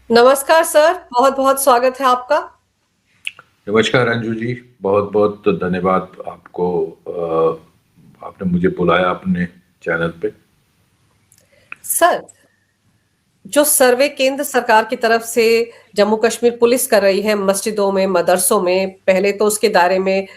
नमस्कार सर, बहुत-बहुत स्वागत है आपका। नमस्कार अंजू जी। बहुत बहुत धन्यवाद आपको। आपने मुझे बुलाया अपने चैनल पे। सर, जो सर्वे केंद्र सरकार की तरफ से जम्मू कश्मीर पुलिस कर रही है मस्जिदों में, मदरसों में, पहले तो उसके दायरे में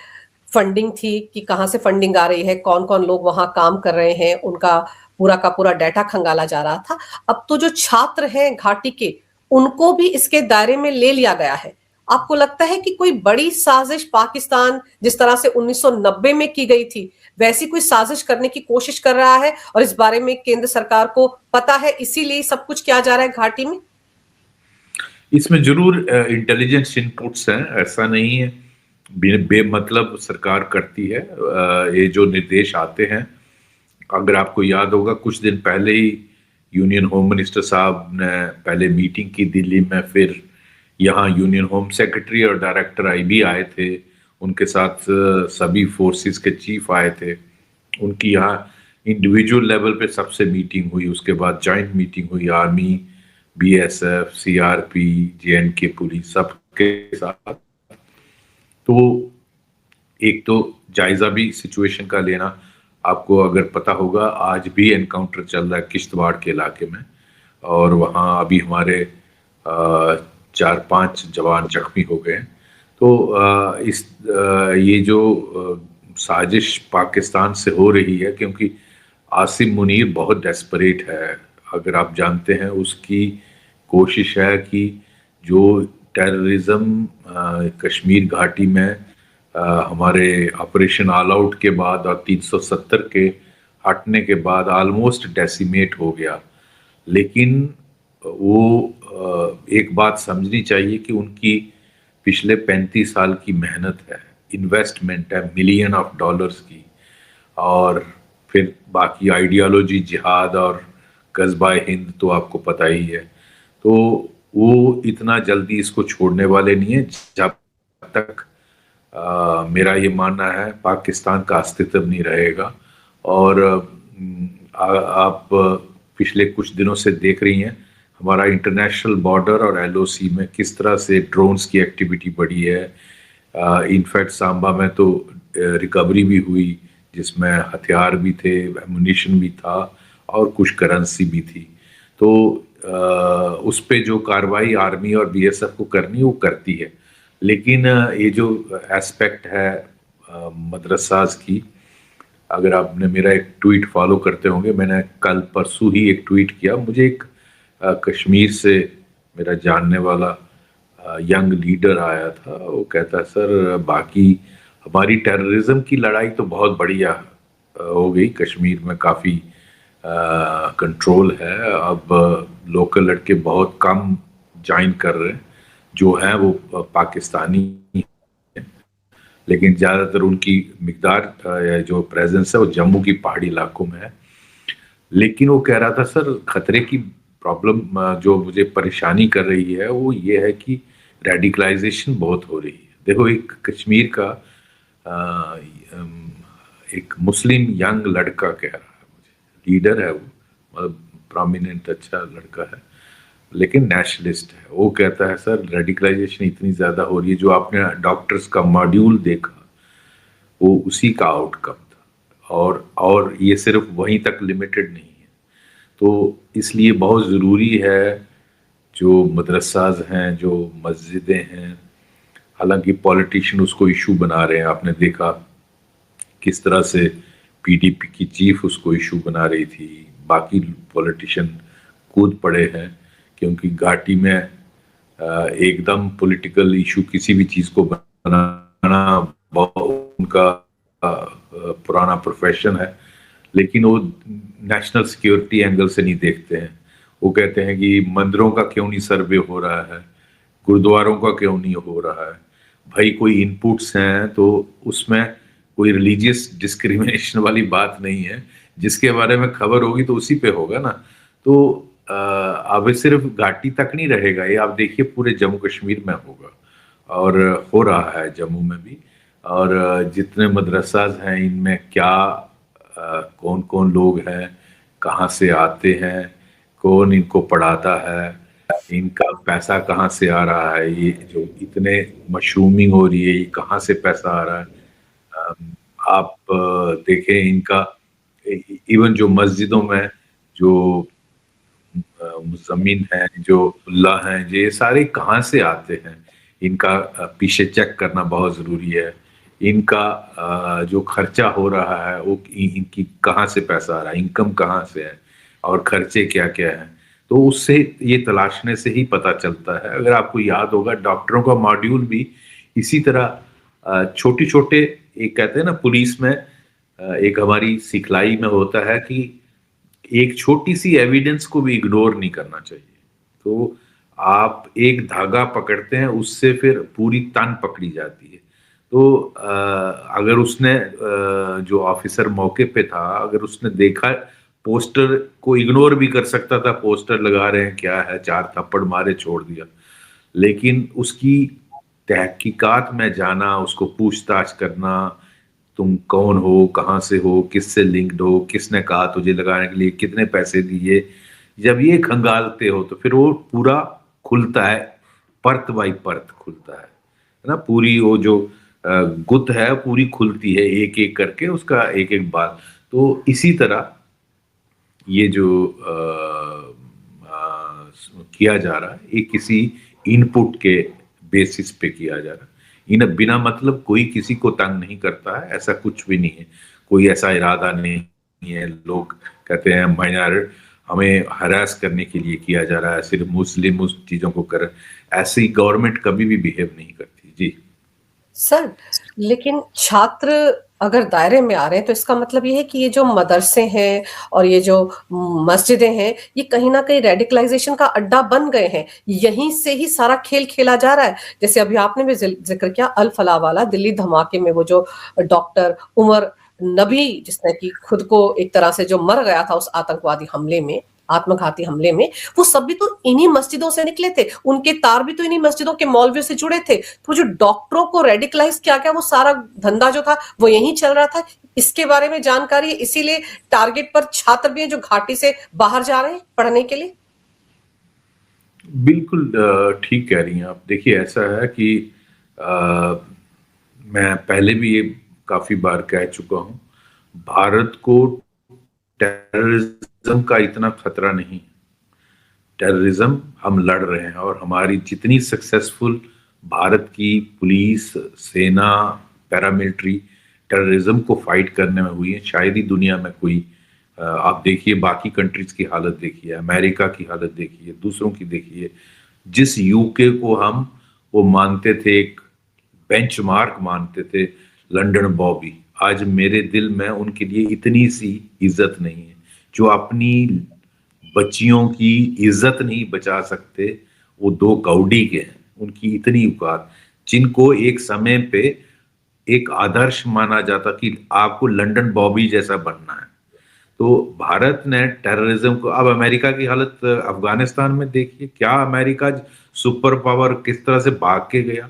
फंडिंग थी कि कहाँ से फंडिंग आ रही है, कौन-कौन लोग वहाँ काम कर रहे हैं, उनका पूरा का पूरा डाटा खंगाला जा रहा था। अब तो जो छात्र हैं घाटी के, उनको भी इसके दायरे में ले लिया गया है। आपको लगता है कि कोई बड़ी साजिश पाकिस्तान जिस तरह से 1990 में की गई थी, वैसी कोई साजिश करने की कोशिश कर रहा है और इस बारे में केंद्र सरकार को पता है, इसीलिए सब कुछ किया जा रहा है घाटी में? इसमें जरूर इंटेलिजेंस इनपुट्स हैं, ऐसा नहीं है। बेमतलब सरकार करती है। ये जो निर्देश आते हैं, अगर आपको याद होगा कुछ दिन पहले ही यूनियन होम मिनिस्टर साहब ने पहले मीटिंग की दिल्ली में, फिर यहाँ यूनियन होम सेक्रेटरी और डायरेक्टर आईबी आए थे। उनके साथ सभी फोर्सेस के चीफ आए थे। उनकी यहाँ इंडिविजुअल लेवल पे सबसे मीटिंग हुई। उसके बाद जॉइंट मीटिंग हुई army, BSF, CRP, J&K police सबके साथ। तो एक तो जायजा भी सिचुएशन का लेना। आपको अगर पता होगा आज भी एनकाउंटर चल रहा है किश्तवाड़ के इलाके में, और वहाँ अभी हमारे 4-5 जवान जख्मी हो गए हैं। तो ये जो साजिश पाकिस्तान से हो रही है, क्योंकि आसिम मुनीर बहुत डेस्परेट है। अगर आप जानते हैं, उसकी कोशिश है कि जो टेररिज्म कश्मीर घाटी में हमारे ऑपरेशन ऑल आउट के बाद और 370 के हटने के बाद ऑलमोस्ट डेसिमेट हो गया। लेकिन वो एक बात समझनी चाहिए कि उनकी पिछले 35 साल की मेहनत है, इन्वेस्टमेंट है मिलियन ऑफ डॉलर्स की, और फिर बाकी आइडियोलॉजी जिहाद और कस्बा हिंद तो आपको पता ही है। तो वो इतना जल्दी इसको छोड़ने वाले नहीं है जब तक मेरा ये मानना है पाकिस्तान का अस्तित्व नहीं रहेगा। और आप पिछले कुछ दिनों से देख रही हैं हमारा इंटरनेशनल बॉर्डर और एलओसी में किस तरह से ड्रोन्स की एक्टिविटी बढ़ी है। इनफैक्ट सांबा में तो रिकवरी भी हुई, जिसमें हथियार भी थे, एमुनिशन भी था और कुछ करेंसी भी थी। तो उस पे जो कार्रवाई आर्मी और बीएसएफ को करनी वो करती है। लेकिन ये जो एस्पेक्ट है मदरसाज की, अगर आपने मेरा एक ट्वीट फॉलो करते होंगे, मैंने कल परसों ही एक ट्वीट किया। मुझे एक कश्मीर से मेरा जानने वाला यंग लीडर आया था। वो कहता सर बाकी हमारी टेररिज्म की लड़ाई तो बहुत बढ़िया हो गई, कश्मीर में काफ़ी कंट्रोल है। अब लोकल लड़के बहुत कम ज्वाइन कर रहे हैं, जो हैं वो पाकिस्तानी, लेकिन ज़्यादातर उनकी मिकदार जो प्रेजेंस है वो जम्मू की पहाड़ी इलाकों में है। लेकिन वो कह रहा था सर खतरे की प्रॉब्लम जो मुझे परेशानी कर रही है वो ये है कि रेडिकलाइजेशन बहुत हो रही है। देखो, एक कश्मीर का एक मुस्लिम यंग लड़का कह रहा है मुझे, लीडर है वो, मतलब प्रोमिनेंट अच्छा लड़का है, लेकिन नेशनलिस्ट है। वो कहता है सर रेडिकलाइजेशन इतनी ज़्यादा हो रही है, जो आपने डॉक्टर्स का मॉड्यूल देखा वो उसी का आउटकम था। और ये सिर्फ वहीं तक लिमिटेड नहीं है। तो इसलिए बहुत ज़रूरी है जो मदरसाज हैं, जो मस्जिदें हैं, हालांकि पॉलिटिशियन उसको इशू बना रहे हैं। आपने देखा किस तरह से पीडीपी की चीफ उसको इशू बना रही थी, बाकी पॉलिटिशियन कूद पड़े हैं, क्योंकि घाटी में एकदम पॉलिटिकल इशू किसी भी चीज़ को बनाना उनका पुराना प्रोफेशन है। लेकिन वो नेशनल सिक्योरिटी एंगल से नहीं देखते हैं। वो कहते हैं कि मंदिरों का क्यों नहीं सर्वे हो रहा है, गुरुद्वारों का क्यों नहीं हो रहा है। भाई कोई इनपुट्स हैं तो उसमें कोई रिलीजियस डिस्क्रिमिनेशन वाली बात नहीं है। जिसके बारे में खबर होगी तो उसी पे होगा ना। तो अब सिर्फ घाटी तक नहीं रहेगा ये, आप देखिए पूरे जम्मू कश्मीर में होगा, और हो रहा है जम्मू में भी। और जितने मदरसाज हैं इनमें क्या कौन कौन लोग हैं, कहाँ से आते हैं, कौन इनको पढ़ाता है, इनका पैसा कहाँ से आ रहा है, ये जो इतने मशरूमिंग हो रही है, ये कहाँ से पैसा आ रहा है। आप देखें इनका इवन जो मस्जिदों में जो मुज़म्मिन हैं, जो मुल्ला हैं, ये सारे कहाँ से आते हैं, इनका पीछे चेक करना बहुत ज़रूरी है। इनका जो खर्चा हो रहा है वो इनकी कहाँ से पैसा आ रहा है, इनकम कहाँ से है और खर्चे क्या-क्या हैं। तो उससे ये तलाशने से ही पता चलता है। अगर आपको याद होगा डॉक्टरों का मॉड्यूल भी इसी तरह छोटे-छोटे, एक कहते हैं ना पुलिस में एक हमारी सिखलाई में होता है कि एक छोटी-सी एविडेंस को भी इग्नोर नहीं करना चाहिए। तो आप एक धागा पकड़ते हैं, उससे फिर पूरी तन पकड़ी जाती है। तो अगर उसने जो ऑफिसर मौके पे था, अगर उसने देखा पोस्टर को इग्नोर भी कर सकता था, पोस्टर लगा रहे हैं, क्या है, 4 थप्पड़ मारे, छोड़ दिया। लेकिन उसकी तहकीकात में जाना, उसको पूछताछ करना, तुम कौन हो, कहाँ से हो, किससे लिंक्ड हो, किसने कहा तुझे लगाने के लिए, कितने पैसे दिए, जब ये खंगालते हो तो फिर वो पूरा खुलता है, परत बाई परत खुलता है ना? पूरी वो जो गुत्थ है पूरी खुलती है एक एक करके, उसका एक एक बात। तो इसी तरह ये जो किया जा रहा है, ये किसी इनपुट के बेसिस पे किया जा रहा है। इन बिना मतलब कोई किसी को तंग नहीं करता है, ऐसा कुछ भी नहीं है। कोई ऐसा इरादा नहीं है। लोग कहते हैं माइनर हमें हरास करने के लिए किया जा रहा है, सिर्फ मुस्लिम उस चीजों को कर, ऐसी गवर्नमेंट कभी भी बिहेव नहीं करती। जी सर, लेकिन छात्र अगर दायरे में आ रहे हैं तो इसका मतलब ये है कि ये जो मदरसे हैं और ये जो मस्जिदें हैं, ये कहीं न कहीं रेडिकलाइज़ेशन का अड्डा बन गए हैं। यहीं से ही सारा खेल खेला जा रहा है। जैसे अभी आपने भी ज़िक्र किया अल फलाह वाला दिल्ली धमाके में वो जो डॉक्टर उमर नबी जिसने कि खुद को एक तरह से जो मर गया था उस आतंकवादी हमले में, आत्मघाती हमले में, वो सब भी तो इन्हीं मस्जिदों से निकले थे। उनके तार भी तो इन्हीं मस्जिदों के मौलवियों से जुड़े थे। तो जो डॉक्टरों को रेडिकलाइज किया गया वो सारा धंधा जो था वो यहीं चल रहा था। इसके बारे में जानकारी है, इसीलिए टारगेट पर छात्र भी हैं जो घाटी से बाहर जा रहे हैं पढ़ने के लिए। बिल्कुल ठीक कह रही हैं आप। देखिए ऐसा है कि अ, मैं पहले भी ये काफ़ी बार कह चुका हूँ, भारत को टेररिज्म का इतना खतरा नहीं है। टेररिज्म हम लड़ रहे हैं और हमारी जितनी सक्सेसफुल भारत की पुलिस, सेना, पैरामिलिट्री टेररिज्म को फाइट करने में हुई है, शायद ही दुनिया में कोई आप देखिए बाकी कंट्रीज की हालत देखिए, अमेरिका की हालत देखिए, दूसरों की देखिए। जिस यूके को हम वो मानते थे, एक बेंचमार्क मानते थे, लंदन बॉबी, आज मेरे दिल में उनके लिए इतनी सी इज्जत नहीं है। जो अपनी बच्चियों की इज्जत नहीं बचा सकते, वो दो कौड़ी के हैं, उनकी इतनी औकात, जिनको एक समय पे एक आदर्श माना जाता कि आपको लंदन बॉबी जैसा बनना है। तो भारत ने टेररिज्म को, अब अमेरिका की हालत अफगानिस्तान में देखिए, क्या अमेरिका सुपर पावर किस तरह से भाग के गया।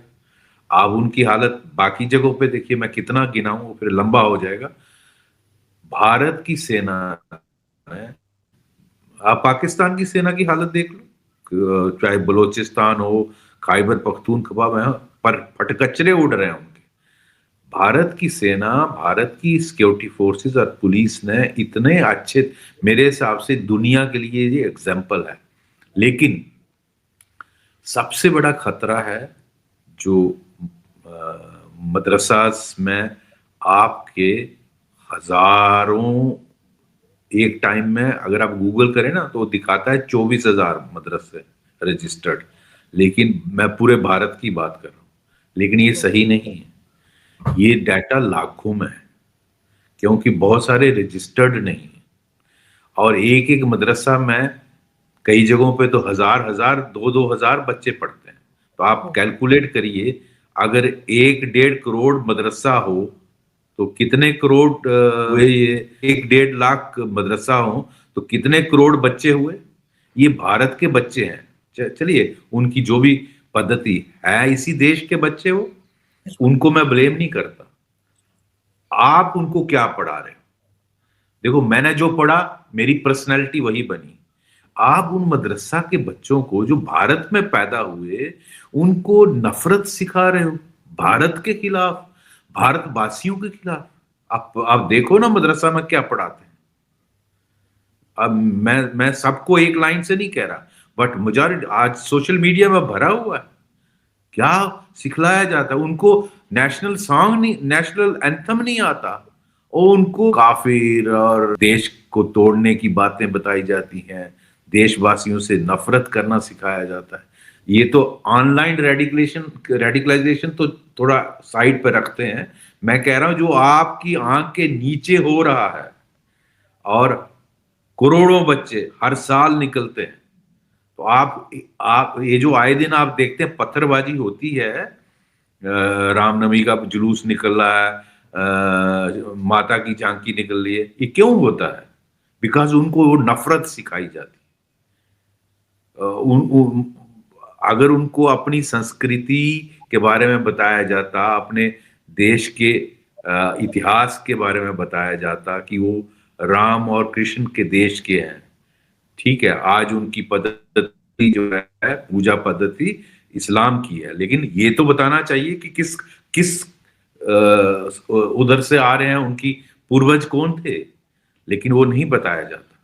आप उनकी हालत बाकी जगहों पे देखिए, मैं कितना गिनाऊं वो फिर लंबा हो जाएगा। भारत की सेना ने, आप पाकिस्तान की सेना की हालत देख लो, चाहे बलोचिस्तान हो, खैबर पख्तूनख्वा में, पर फटकचरे उड़ रहे हैं उनके। भारत की सेना, भारत की सिक्योरिटी फोर्सेस और पुलिस ने इतने अच्छे, मेरे हिसाब से दुनिया के लिए ये एग्जाम्पल है। लेकिन सबसे बड़ा खतरा है जो मदरसास में आपके हजारों, एक टाइम में अगर आप गूगल करें ना तो दिखाता है 24,000 मदरसे रजिस्टर्ड, लेकिन मैं पूरे भारत की बात कर रहा हूँ। लेकिन ये सही नहीं है, ये डाटा लाखों में है, क्योंकि बहुत सारे रजिस्टर्ड नहीं है। और एक एक मदरसा में कई जगहों पे तो हजार हजार, दो दो हजार बच्चे पढ़ते हैं। तो आप कैलकुलेट करिए, अगर 1-1.5 करोड़ मदरसा हो तो कितने करोड़ हुए, ये 1-1.5 लाख मदरसा हो तो कितने करोड़ बच्चे हुए। ये भारत के बच्चे हैं। चलिए उनकी जो भी पद्धति है, इसी देश के बच्चे हो, उनको मैं ब्लेम नहीं करता। आप उनको क्या पढ़ा रहे हो? देखो मैंने जो पढ़ा, मेरी पर्सनैलिटी वही बनी। आप उन मदरसा के बच्चों को जो भारत में पैदा हुए, उनको नफरत सिखा रहे हो भारत के खिलाफ, भारतवासियों के खिलाफ। आप देखो ना मदरसा में क्या पढ़ाते हैं। अब मैं सबको एक लाइन से नहीं कह रहा, बट मेजॉरिटी आज सोशल मीडिया में भरा हुआ है। क्या सिखलाया जाता है उनको? नेशनल सॉन्ग नहीं, नेशनल एंथम नहीं आता, और उनको काफिर और देश को तोड़ने की बातें बताई जाती हैं, देशवासियों से नफरत करना सिखाया जाता है। ये तो ऑनलाइन रेडिकलाइजेशन तो थोड़ा साइड पर रखते हैं। मैं कह रहा हूं जो आपकी आंख के नीचे हो रहा है, और करोड़ों बच्चे हर साल निकलते हैं। तो आप ये जो आए दिन आप देखते हैं पत्थरबाजी होती है, रामनवमी का जुलूस निकल रहा है, माता की झांकी निकल रही है, ये क्यों होता है? बिकॉज उनको वो नफरत सिखाई जाती है। अगर उनको अपनी संस्कृति के बारे में बताया जाता, अपने देश के इतिहास के बारे में बताया जाता कि वो राम और कृष्ण के देश के हैं, ठीक है, आज उनकी पद्धति जो है पूजा पद्धति इस्लाम की है, लेकिन ये तो बताना चाहिए कि किस किस उधर से आ रहे हैं, उनकी पूर्वज कौन थे, लेकिन वो नहीं बताया जाता।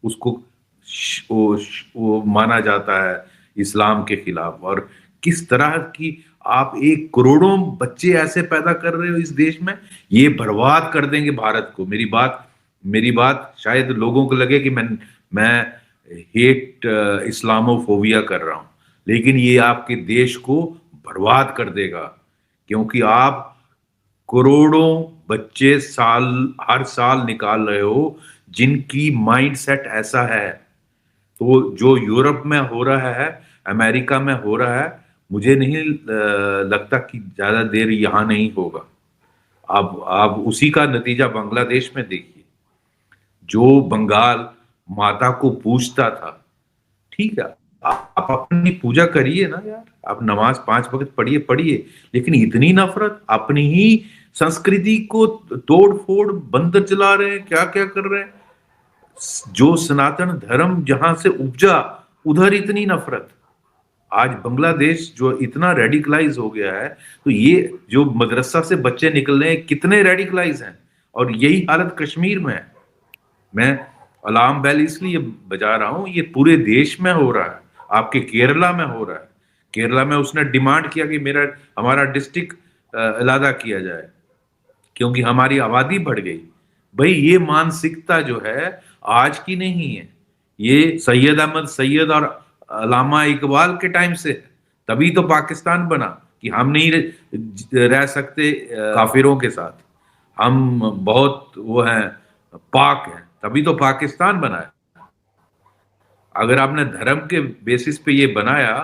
उसको वो माना जाता है इस्लाम के खिलाफ। और किस तरह की आप एक करोड़ों बच्चे ऐसे पैदा कर रहे हो इस देश में, ये बर्बाद कर देंगे भारत को। मेरी बात शायद लोगों को लगे कि मैं हेट इस्लामोफोबिया कर रहा हूं, लेकिन ये आपके देश को बर्बाद कर देगा, क्योंकि आप करोड़ों बच्चे हर साल निकाल रहे हो जिनकी माइंडसेट ऐसा है। तो जो यूरोप में हो रहा है, अमेरिका में हो रहा है, मुझे नहीं लगता कि ज्यादा देर यहां नहीं होगा। अब उसी का नतीजा बांग्लादेश में देखिए। जो बंगाल माता को पूजता था, ठीक है, आप अपनी पूजा करिए ना यार, आप नमाज 5 वक्त पढ़िए, लेकिन इतनी नफरत, अपनी ही संस्कृति को तोड़ फोड़ बंदर चला रहे हैं, क्या क्या कर रहे हैं। जो सनातन धर्म जहां से उपजा, उधर इतनी नफरत। आज बांग्लादेश जो इतना रेडिकलाइज हो गया है, तो ये जो मदरसा से बच्चे निकल रहे हैं कितने रेडिकलाइज हैं, और यही हालत कश्मीर में है। मैं अलार्म बेल इसलिए बजा रहा हूं, ये पूरे देश में हो रहा है, आपके केरला में हो रहा है। केरला में उसने डिमांड किया कि हमारा डिस्ट्रिक्ट अलहदा किया जाए, क्योंकि हमारी आबादी बढ़ गई। भाई ये मानसिकता जो है आज की नहीं है, ये सैयद अहमद सैयद और अल्लामा इकबाल के टाइम से है। तभी तो पाकिस्तान बना कि हम नहीं रह सकते काफिरों के साथ, हम बहुत वो हैं, पाक हैं, तभी तो पाकिस्तान बना है। अगर आपने धर्म के बेसिस पे ये बनाया,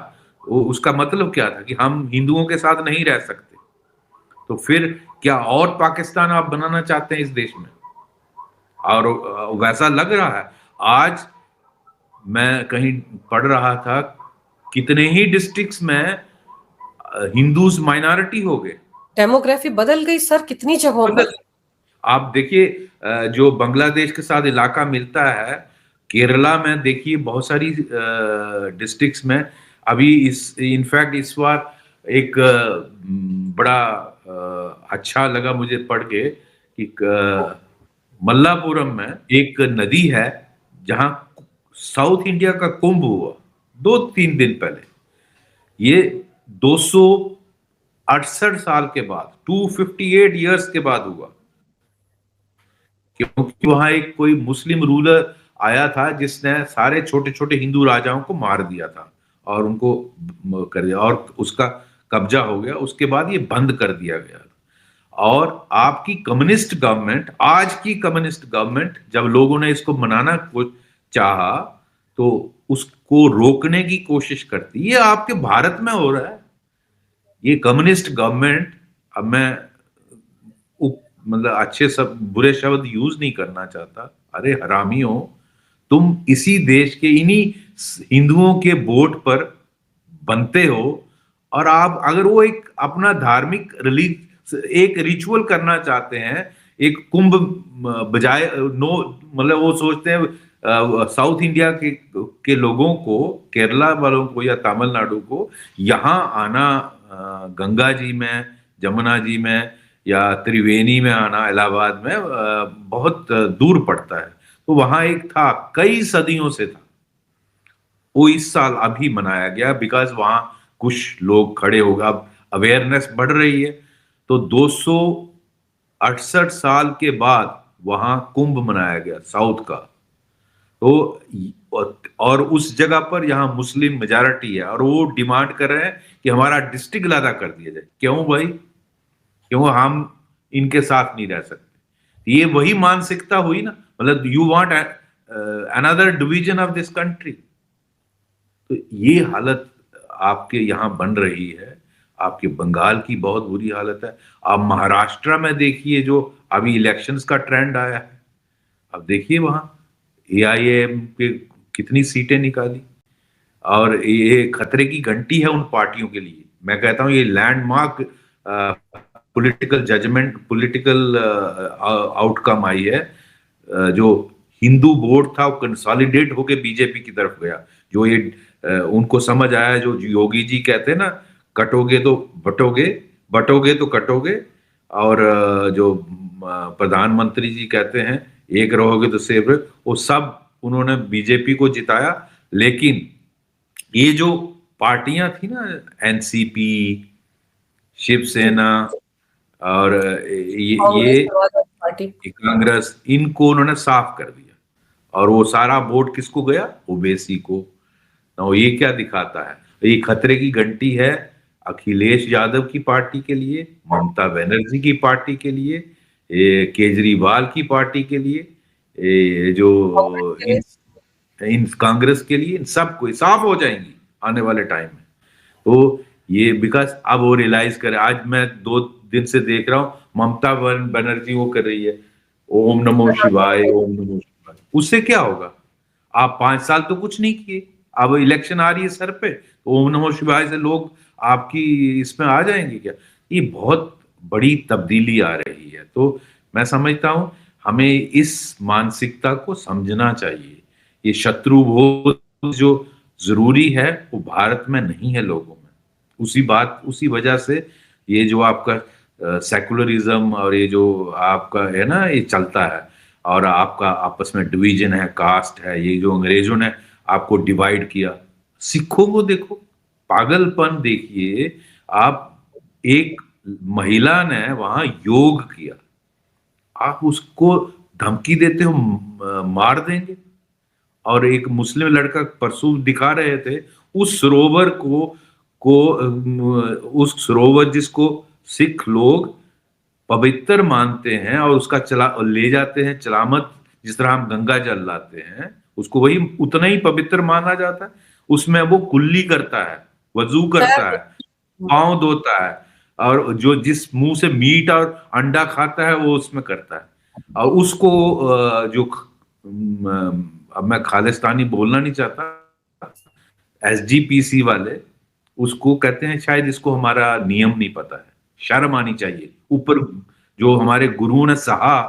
उसका मतलब क्या था कि हम हिंदुओं के साथ नहीं रह सकते। तो फिर क्या और पाकिस्तान आप बनाना चाहते हैं इस देश में? और वैसा लग रहा है। आज मैं कहीं पढ़ रहा था, कितने ही डिस्ट्रिक्ट्स में हिंदूज माइनॉरिटी हो गए। डेमोग्राफी बदल गई सर कितनी जगहों पर। आप देखिए जो बांग्लादेश के साथ इलाका मिलता है, केरला में देखिए बहुत सारी डिस्ट्रिक्ट्स में अभी इनफैक्ट इस बार एक बड़ा अच्छा लगा मुझे पढ़ के कि मल्लापुरम में एक नदी है जहां साउथ इंडिया का कुंभ हुआ 2-3 दिन पहले। ये 268 साल के बाद, 258 ईयर्स के बाद हुआ, क्योंकि वहां एक कोई मुस्लिम रूलर आया था जिसने सारे छोटे छोटे हिंदू राजाओं को मार दिया था और उनको कर दिया, और उसका कब्जा हो गया। उसके बाद ये बंद कर दिया गया। और आपकी कम्युनिस्ट गवर्नमेंट, आज की कम्युनिस्ट गवर्नमेंट, जब लोगों ने इसको मनाना को चाहा तो उसको रोकने की कोशिश करती। ये आपके भारत में हो रहा है। ये कम्युनिस्ट गवर्नमेंट, अब मैं मतलब अच्छे सब बुरे शब्द यूज नहीं करना चाहता, अरे हरामियों, तुम इसी देश के इन्हीं हिंदुओं के वोट पर बनते हो, और आप अगर वो एक अपना धार्मिक एक रिचुअल करना चाहते हैं, एक कुंभ बजाय नो, मतलब वो सोचते हैं साउथ इंडिया के लोगों को, केरला वालों को या तमिलनाडु को यहाँ आना, गंगा जी में, जमुना जी में या त्रिवेणी में आना, इलाहाबाद में बहुत दूर पड़ता है। तो वहां एक था, कई सदियों से था, वो इस साल अभी मनाया गया बिकॉज वहां कुछ लोग खड़े होगा, अब अवेयरनेस बढ़ रही है। तो 268 साल के बाद वहां कुंभ मनाया गया साउथ का। तो और उस जगह पर यहाँ मुस्लिम मेजॉरिटी है और वो डिमांड कर रहे हैं कि हमारा डिस्ट्रिक्ट अलग कर दिया जाए। क्यों भाई, क्यों हम इनके साथ नहीं रह सकते? ये वही मानसिकता हुई ना, मतलब you want another division of this country. तो ये हालत आपके यहाँ बन रही है। आपके बंगाल की बहुत बुरी हालत है। आप महाराष्ट्र में देखिए, जो अभी इलेक्शंस का ट्रेंड आया है, अब देखिए वहां एआईएम के कितनी सीटें निकाली। और ये खतरे की घंटी है उन पार्टियों के लिए। मैं कहता हूं ये landmark political judgement, political outcome आई है। जो हिंदू वोट था वो कंसोलिडेट होके बीजेपी की तरफ गया। जो ये उनको समझ आया, जो योगी जी कहते हैं ना, कटोगे तो बटोगे, बटोगे तो कटोगे। और जो प्रधानमंत्री जी कहते हैं एक रहोगे तो सेव रहे, वो सब उन्होंने बीजेपी को जिताया। लेकिन ये जो पार्टियां थी ना, एनसीपी, शिवसेना और कांग्रेस, ये समाजवादी पार्टी। कांग्रेस, इनको उन्होंने साफ कर दिया। और वो सारा वोट किसको गया? ओबीसी को। तो ये क्या दिखाता है? ये खतरे की घंटी है अखिलेश यादव की पार्टी के लिए, ममता बनर्जी की पार्टी के लिए, ये केजरीवाल की पार्टी के लिए, ये जो कांग्रेस के लिए। इन कांग्रेस के लिए, इन सबको साफ हो जाएंगी आने वाले टाइम में। तो ये बिकॉज अब वो रियलाइज करे। आज मैं 2 दिन से देख रहा हूं ममता बनर्जी वो कर रही है, ओम नमो शिवाय, ओम नमो शिवाय। उससे क्या होगा? आप 5 साल तो कुछ नहीं किए, अब इलेक्शन आ रही है सर पे, तो ओम नमो शिवाय से लोग आपकी इसमें आ जाएंगे क्या? ये बहुत बड़ी तब्दीली आ रही है। तो मैं समझता हूं हमें इस मानसिकता को समझना चाहिए। ये शत्रुबोध जो जरूरी है वो भारत में नहीं है लोगों में। उसी वजह से ये जो आपका सेकुलरिज्म और ये जो आपका है ना, ये चलता है। और आपका आपस में डिवीजन है, कास्ट है, ये जो अंग्रेजों ने आपको डिवाइड किया। सिखों को देखो, पागलपन देखिए आप। एक महिला ने वहां योग किया, आप उसको धमकी देते हो मार देंगे। और एक मुस्लिम लड़का परसों दिखा रहे थे उस सरोवर उस सरोवर जिसको सिख लोग पवित्र मानते हैं और उसका चला ले जाते हैं चलामत, जिस तरह हम गंगा जल लाते हैं, उसको वही उतना ही पवित्र माना जाता है। उसमें वो कुल्ली करता है, वजू करता है, पांव धोता है, और जो जिस मुंह से मीट और अंडा खाता है वो उसमें करता है। और उसको अब मैं खालिस्तानी बोलना नहीं चाहता, एसजीपीसी वाले उसको कहते हैं, शायद इसको हमारा नियम नहीं पता है। शर्म आनी चाहिए। ऊपर जो हमारे गुरुओं ने सहा,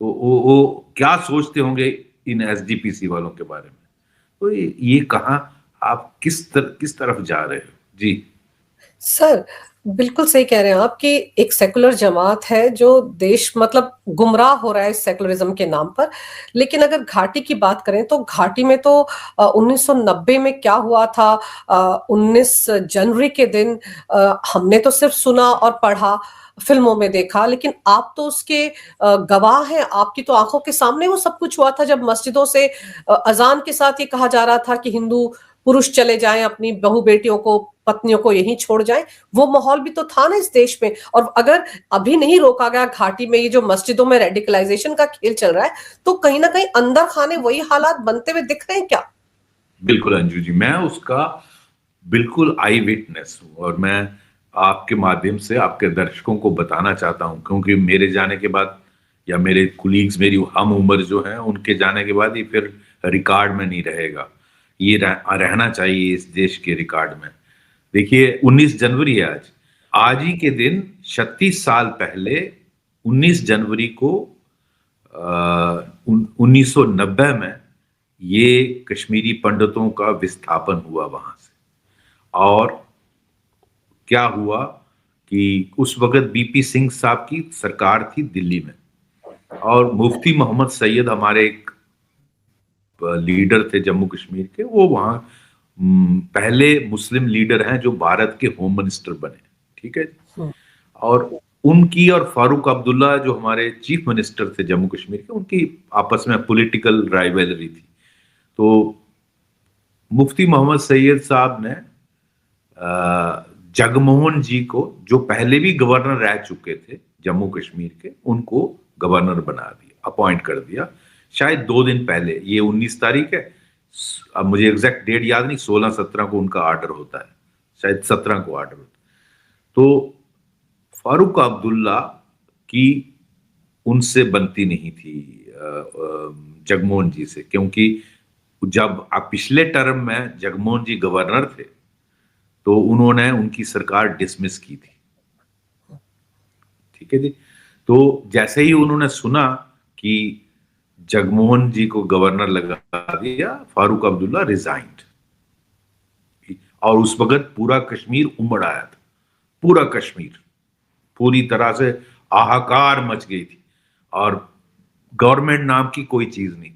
तो वो क्या सोचते होंगे इन एसजीपीसी वालों के बारे में? तो ये कहाँ आप किस तरफ जा रहे हो? जी सर, बिल्कुल सही कह रहे हैं आप कि एक सेकुलर जमात है जो देश मतलब गुमराह हो रहा है इस सेकुलरिज्म के नाम पर। लेकिन अगर घाटी की बात करें तो घाटी में तो 1990 में क्या हुआ था, 19 जनवरी के दिन हमने तो सिर्फ सुना और पढ़ा, फिल्मों में देखा, लेकिन आप तो उसके गवाह हैं। आपकी तो आंखों के सामने वो सब कुछ हुआ था जब मस्जिदों से अजान के साथ ये कहा जा रहा था कि हिंदू पुरुष चले जाएं, अपनी बहू बेटियों को, पत्नियों को यहीं छोड़ जाएं। वो माहौल भी तो था ना इस देश में। और अगर अभी नहीं रोका गया घाटी में ये जो मस्जिदों में रेडिकलाइजेशन का खेल चल रहा है, तो कहीं ना कहीं अंदर खाने वही हालात बनते हुए दिख रहे हैं क्या? बिल्कुल अंजू जी, मैं उसका बिल्कुल आई विटनेस हूँ। और मैं आपके माध्यम से आपके दर्शकों को बताना चाहता हूँ, क्योंकि मेरे जाने के बाद या मेरे कुलीग्स, मेरी हम उम्र जो है, उनके जाने के बाद ये फिर रिकॉर्ड में नहीं रहेगा। ये रहना चाहिए इस देश के रिकॉर्ड में। देखिए 19 जनवरी है आज। आज ही के दिन 36 साल पहले 19 जनवरी को 1990 में ये कश्मीरी पंडितों का विस्थापन हुआ वहां से। और क्या हुआ कि उस वक्त बीपी सिंह साहब की सरकार थी दिल्ली में, और मुफ्ती मोहम्मद सैयद हमारे एक लीडर थे जम्मू कश्मीर के, वो वहां पहले मुस्लिम लीडर हैं जो भारत के होम मिनिस्टर बने, ठीक है। और उनकी और फारूक अब्दुल्ला जो हमारे चीफ मिनिस्टर थे जम्मू कश्मीर के, उनकी आपस में पॉलिटिकल राइवलरी थी। तो मुफ्ती मोहम्मद सैयद साहब ने जगमोहन जी को, जो पहले भी गवर्नर रह चुके थे जम्मू कश्मीर के, उनको गवर्नर बना दिया, अपॉइंट कर दिया, शायद 2 दिन पहले। ये 19 तारीख है, अब मुझे एग्जैक्ट डेट याद नहीं, 16-17 को उनका ऑर्डर होता है, शायद 17 को ऑर्डर होता है। तो फारूक अब्दुल्ला की उनसे बनती नहीं थी जगमोहन जी से, क्योंकि जब आप पिछले टर्म में जगमोहन जी गवर्नर थे तो उन्होंने उनकी सरकार डिसमिस की थी, ठीक है जी। तो जैसे ही उन्होंने सुना कि जगमोहन जी को गवर्नर लगा दिया, फारूक अब्दुल्ला रिजाइंड। और उस वक्त पूरा कश्मीर उमड़ आया था, पूरा कश्मीर पूरी तरह से हाहाकार मच गई थी, और गवर्नमेंट नाम की कोई चीज नहीं थी।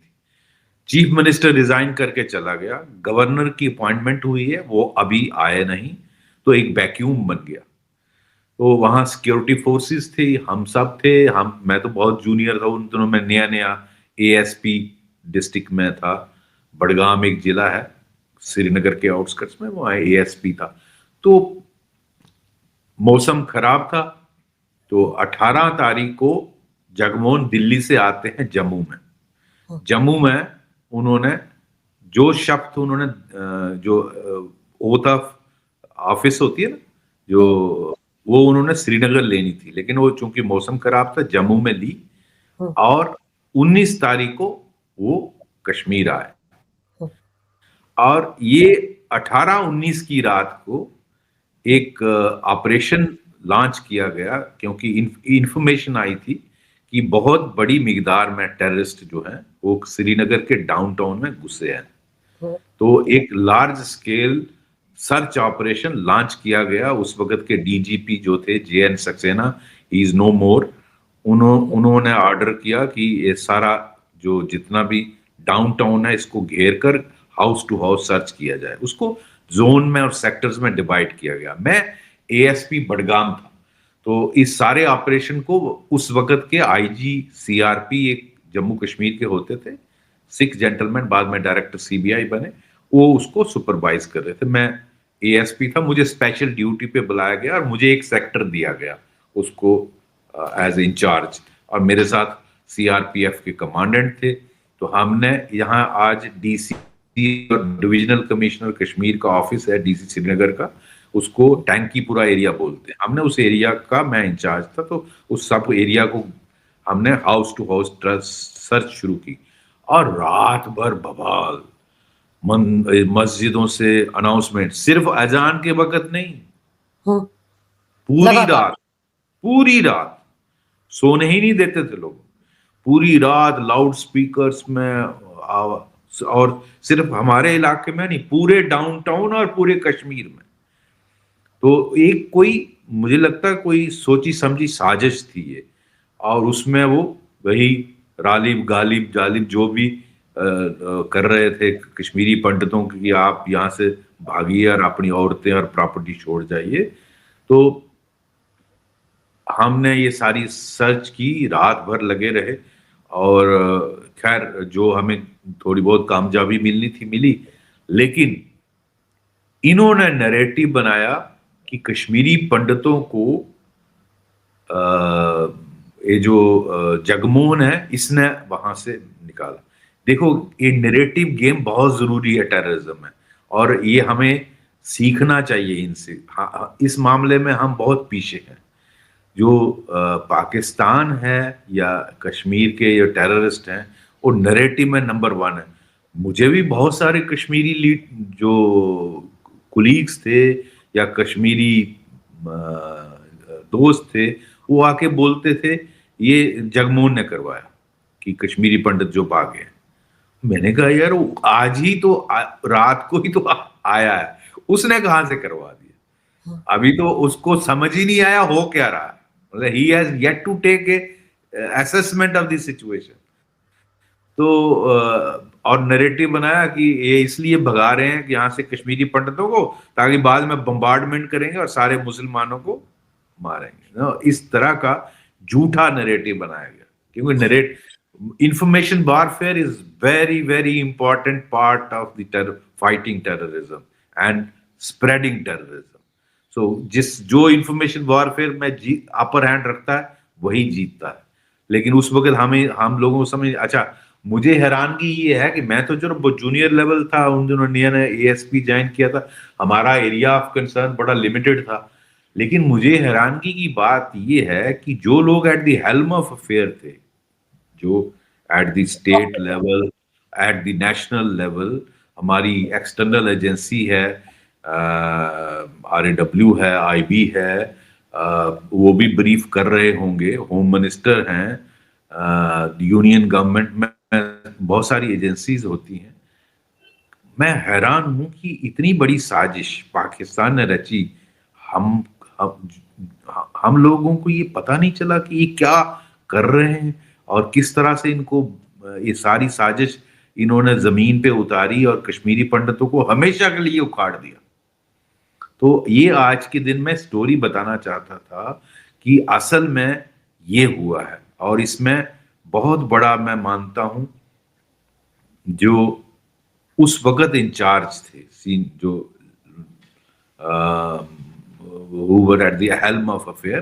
चीफ मिनिस्टर रिजाइन करके चला गया, गवर्नर की अपॉइंटमेंट हुई है, वो अभी आए नहीं, तो एक वैक्यूम बन गया। तो वहां सिक्योरिटी फोर्सेस थी, हम सब थे, मैं तो बहुत जूनियर था उन दिनों में, नया नया एएसपी डिस्ट्रिक्ट में था, बडगाम एक जिला है श्रीनगर के आउटस्कर्ट्स में, वहां एएसपी था। तो मौसम खराब था, तो 18 तारीख को जगमोहन दिल्ली से आते हैं जम्मू में। जम्मू में उन्होंने जो शपथ उन्होंने जो ओथ ऑफ ऑफिस होती है ना, जो वो उन्होंने श्रीनगर लेनी थी, लेकिन वो चूंकि मौसम खराब था जम्मू में ली, और 19 तारीख को वो कश्मीर आए। और ये 18-19 की रात को एक ऑपरेशन लॉन्च किया गया, क्योंकि इंफॉर्मेशन आई थी कि बहुत बड़ी मिकदार में टेररिस्ट जो हैं वो श्रीनगर के डाउनटाउन में घुसे हैं। तो एक large scale search operation launch किया गया। उस वक्त के डीजीपी जो थे JN Saxena, he is no more, उन्होंने ऑर्डर किया कि ये सारा जो जितना भी डाउनटाउन है इसको घेर कर हाउस टू हाउस सर्च किया जाए। उसको जोन में और सेक्टर्स में डिवाइड किया गया। मैं एएसपी बडगाम था, तो इस सारे ऑपरेशन को उस वक्त के आईजी सीआरपी एक जम्मू कश्मीर के होते थे, सिख जेंटलमैन, बाद में डायरेक्टर सीबीआई बने, वो उसको सुपरवाइज कर रहे थे। मैं एएसपी था, मुझे स्पेशल ड्यूटी पे बुलाया गया और मुझे एक सेक्टर दिया गया उसको एज इंचार्ज, और मेरे साथ सीआरपीएफ के कमांडेंट थे। तो हमने यहाँ आज डीसी और डिविजनल कमिश्नर कश्मीर का ऑफिस है डीसी श्रीनगर का, उसको टैंकीपुरा एरिया बोलते हैं। हमने उस एरिया का मैं इंचार्ज था, तो उस सब एरिया को हमने हाउस टू हाउस सर्च शुरू की, और रात भर बवाल, मस्जिदों से अनाउंसमेंट, सिर्फ अजान के वक्त नहीं, पूरी रात, पूरी रात सोने ही नहीं देते थे लोग, पूरी रात लाउड स्पीकर्स में और सिर्फ हमारे इलाके में नहीं, पूरे डाउनटाउन और पूरे कश्मीर में। तो एक कोई, मुझे लगता है कोई सोची समझी साजिश थी ये, और उसमें वो वही रालिब गालिब जालिब जो भी कर रहे थे कश्मीरी पंडितों की, आप यहाँ से भागिए और अपनी औरतें और प्रॉपर्टी छोड़ जाइए। तो हमने ये सारी सर्च की, रात भर लगे रहे, और खैर जो हमें थोड़ी बहुत कामयाबी मिलनी थी मिली। लेकिन इन्होंने नैरेटिव बनाया कि कश्मीरी पंडितों को ये जो जगमोहन है इसने वहां से निकाला। देखो, ये नैरेटिव गेम बहुत जरूरी है टेररिज्म में, और ये हमें सीखना चाहिए इनसे। इस मामले में हम बहुत पीछे हैं। जो पाकिस्तान है या कश्मीर के जो टेररिस्ट हैं, वो नैरेटिव में नंबर 1 है। मुझे भी बहुत सारे कश्मीरी लीड जो कुलीग्स थे या कश्मीरी दोस्त थे, वो आके बोलते थे ये जगमोहन ने करवाया, कि कश्मीरी पंडित जो भागे हैं। मैंने कहा यार वो आज ही तो रात को ही तो आया है, उसने कहां से करवा दिया? हाँ, अभी तो उसको समझ ही नहीं आया हो क्या रहा है, मतलब he has yet to take a assessment of the situation. तो और नैरेटिव बनाया कि ये इसलिए भगा रहे हैं कि यहाँ से कश्मीरी पंडितों को, ताकि बाद में बम्बार्डमेंट करेंगे और सारे मुसलमानों को मारेंगे ना, इस तरह का झूठा नैरेटिव बनाया गया। क्योंकि narrative information warfare is very very important part of the fighting terrorism and spreading terrorism. So जो इंफॉर्मेशन वॉरफेयर में अपर हैंड रखता है वही जीतता है। लेकिन उस वक्त हम लोगों को समझ, अच्छा मुझे हैरानगी ये है कि मैं तो जो जूनियर लेवल था उन दिनों नया एएसपी ज्वाइन किया था, हमारा एरिया ऑफ कंसर्न बड़ा लिमिटेड था। लेकिन मुझे हैरानगी की बात ये है कि जो लोग at the helm of affair थे, जो at the state level, at the national level, हमारी एक्सटर्नल एजेंसी है, RAW है, IB है, वो भी ब्रीफ कर रहे होंगे, होम मिनिस्टर हैं, यूनियन गवर्नमेंट में बहुत सारी एजेंसीज होती हैं। मैं हैरान हूं कि इतनी बड़ी साजिश पाकिस्तान ने रची, हम हम हम लोगों को ये पता नहीं चला कि ये क्या कर रहे हैं और किस तरह से इनको ये सारी साजिश इन्होंने जमीन पे उतारी और कश्मीरी पंडितों को हमेशा के लिए उखाड़ दिया। तो ये आज के दिन में स्टोरी बताना चाहता था कि असल में ये हुआ है, और इसमें बहुत बड़ा मैं मानता हूं जो उस वक्त इंचार्ज थे, सीन जो who were at the helm of affair,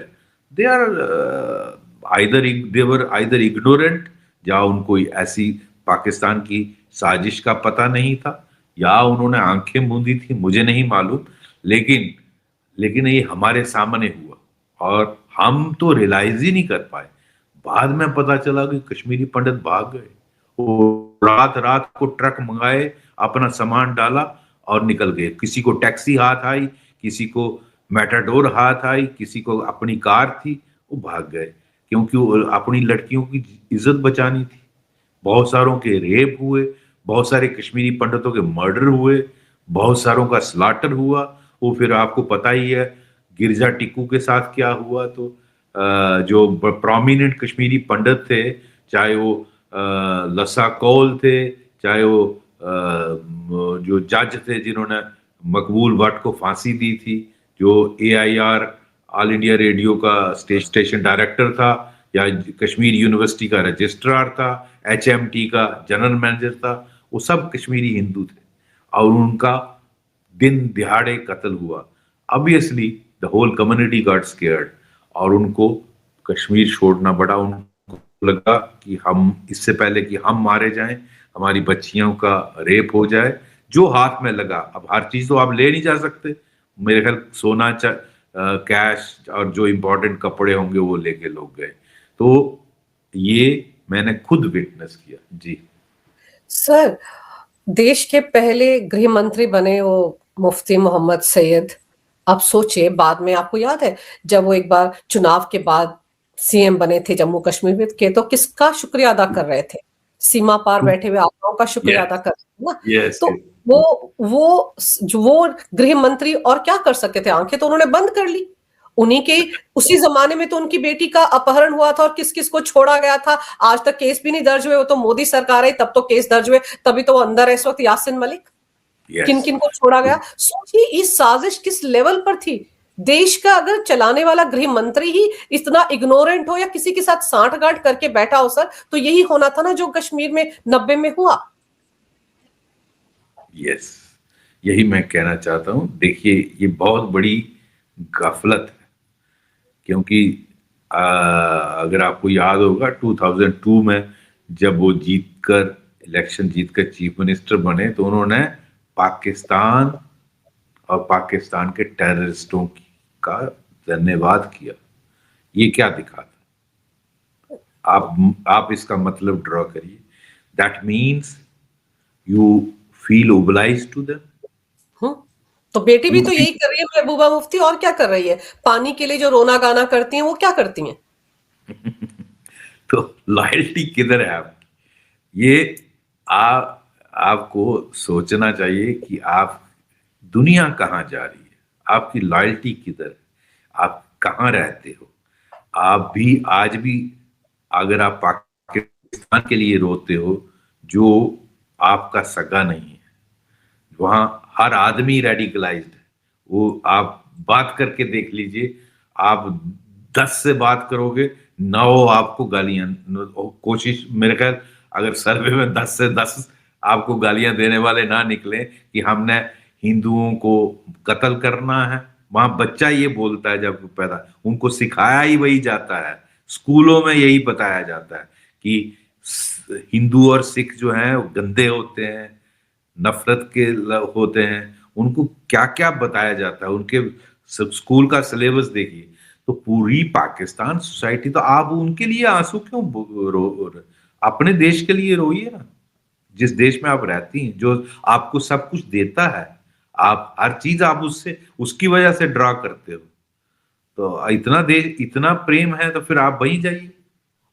they are either ignorant, या उनको ऐसी पाकिस्तान की साजिश का पता नहीं था, या उन्होंने आंखें मूंदी थी, मुझे नहीं मालूम। लेकिन लेकिन ये हमारे सामने हुआ और हम तो रियलाइज ही नहीं कर पाए। बाद में पता चला कि कश्मीरी पंडित भाग गए, वो रात रात को ट्रक मंगाए, अपना सामान डाला और निकल गए। किसी को टैक्सी हाथ आई, किसी को मेटाडोर हाथ आई, किसी को अपनी कार थी, वो भाग गए क्योंकि वो अपनी लड़कियों की इज्जत बचानी थी। बहुत सारों के रेप हुए, बहुत सारे कश्मीरी पंडितों के मर्डर हुए, बहुत सारों का स्लाटर हुआ। वो फिर आपको पता ही है गिरजा टिक्कू के साथ क्या हुआ। तो जो प्रोमिनेंट कश्मीरी पंडित थे, चाहे वो लसा कौल थे, चाहे वो जो जज थे जिन्होंने मकबूल भट्ट को फांसी दी थी, जो AIR ऑल इंडिया रेडियो का स्टेशन डायरेक्टर था, या कश्मीर यूनिवर्सिटी का रजिस्ट्रार था, HMT का जनरल मैनेजर था, वो सब कश्मीरी हिंदू थे और उनका दिन दिहाड़े कत्ल हुआ। Obviously the whole community got scared और उनको कश्मीर छोड़ना पड़ा। उनको लगा कि हम इससे पहले कि हम मारे जाएं, हमारी बच्चियों का रेप हो जाए, जो हाथ में लगा। अब हर चीज तो आप ले नहीं जा सकते, मेरे ख्याल सोना कैश और जो इंपॉर्टेंट कपड़े होंगे वो लेके लोग गए। तो ये मैंने खुद विटनेस किया जी। सर, देश के पहले गृह मंत्री बने वो मुफ्ती मोहम्मद सैयद। आप सोचिए, बाद में आपको याद है जब वो एक बार चुनाव के बाद CM बने थे जम्मू कश्मीर में के, तो किसका शुक्रिया अदा कर रहे थे? सीमा पार बैठे हुए आपदाओं का शुक्रिया अदा यस कर रहे थे ना। यस तो वो गृह मंत्री और क्या कर सकते थे? आंखें तो उन्होंने बंद कर ली। उन्हीं के उसी जमाने में तो उनकी बेटी का अपहरण हुआ था और किस किस को छोड़ा गया था, आज तक केस भी नहीं दर्ज हुए। वो तो मोदी सरकार आई तब तो केस दर्ज हुए, तभी तो वो अंदर है इस वक्त यासिन मलिक। किन यस। किन को छोड़ा गया? सोचिए ये साजिश किस लेवल पर थी। देश का अगर चलाने वाला गृह मंत्री ही इतना इग्नोरेंट हो या किसी के साथ सांठगांठ करके बैठा हो सर, तो यही होना था ना जो कश्मीर में 90 में हुआ। यस, यही मैं कहना चाहता हूं। देखिए ये बहुत बड़ी गफलत है, क्योंकि अगर आपको याद होगा 2002 में जब वो इलेक्शन जीतकर चीफ मिनिस्टर बने, तो उन्होंने पाकिस्तान और पाकिस्तान के टेररिस्टों का धन्यवाद किया। ये क्या दिखाता? आप इसका मतलब ड्रॉ करिए। That means you feel obliged to them. Hmm. तो बेटी भी यू तो यही कर रही है महबूबा मुफ्ती, और क्या कर रही है? पानी के लिए जो रोना गाना करती हैं वो क्या करती हैं? तो लॉयल्टी किधर है आपकी? ये आपको सोचना चाहिए कि आप दुनिया कहाँ जा रही है, आपकी लॉयल्टी किधर है, आप कहाँ रहते हो। आप भी आज भी अगर आप पाकिस्तान के लिए रोते हो जो आपका सगा नहीं है, वहां हर आदमी रेडिकलाइज्ड है। वो आप बात करके देख लीजिए, आप 10 से बात करोगे, 9 आपको गालियां, कोशिश मेरे ख्याल अगर सर्वे में 10 से 10 आपको गालियां देने वाले ना निकले कि हमने हिंदुओं को कत्ल करना है। वहां बच्चा ये बोलता है जब पैदा, उनको सिखाया ही वही जाता है, स्कूलों में यही बताया जाता है कि हिंदू और सिख जो हैं वो गंदे होते हैं, नफरत के होते हैं। उनको क्या क्या बताया जाता है, उनके स्कूल का सिलेबस देखिए। तो पूरी पाकिस्तान सोसाइटी, तो आप उनके लिए आंसू क्यों अपने देश के लिए रोइए ना, जिस देश में आप रहती हैं, जो आपको सब कुछ देता है। आप हर चीज आप उससे उसकी वजह से ड्रा करते हो। तो इतना देश, इतना प्रेम है तो फिर आप वहीं जाइए।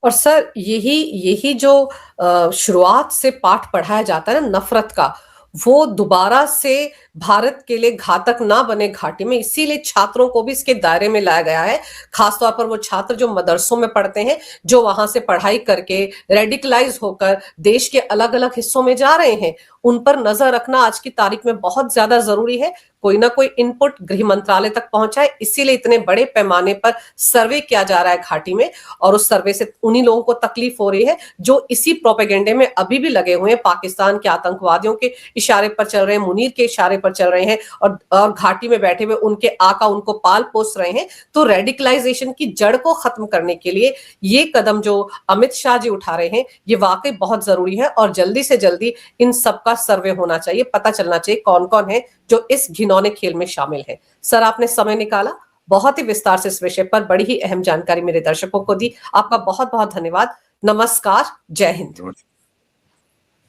और सर यही यही जो शुरुआत से पाठ पढ़ाया जाता है ना नफरत का, वो दोबारा से भारत के लिए घातक ना बने घाटी में, इसीलिए छात्रों को भी इसके दायरे में लाया गया है। खासतौर पर वो छात्र जो मदरसों में पढ़ते हैं, जो वहां से पढ़ाई करके रेडिकलाइज होकर देश के अलग अलग हिस्सों में जा रहे हैं, उन पर नजर रखना आज की तारीख में बहुत ज्यादा जरूरी है। कोई ना कोई इनपुट गृह मंत्रालय तक पहुंचा है, इसीलिए इतने बड़े पैमाने पर सर्वे किया जा रहा है घाटी में। और उस सर्वे से उन्हीं लोगों को तकलीफ हो रही है जो इसी प्रोपेगेंडे में अभी भी लगे हुए हैं, पाकिस्तान के आतंकवादियों के इशारे पर चल रहे हैं, मुनीर के इशारे पर चल रहे हैं, और घाटी में बैठे हुए उनके आका उनको पाल पोस रहे हैं। तो रेडिकलाइजेशन की जड़ को खत्म करने के लिए ये कदम जो अमित शाह जी उठा रहे हैं, ये वाकई बहुत जरूरी है। और जल्दी से जल्दी इन सबका सर्वे होना चाहिए, पता चलना चाहिए कौन कौन है जो इस घिनौने खेल में शामिल है। सर, आपने समय निकाला, बहुत ही विस्तार से इस विषय पर बड़ी ही अहम जानकारी मेरे दर्शकों को दी। आपका बहुत बहुत धन्यवाद। नमस्कार, जय हिंद।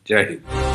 जय हिंद।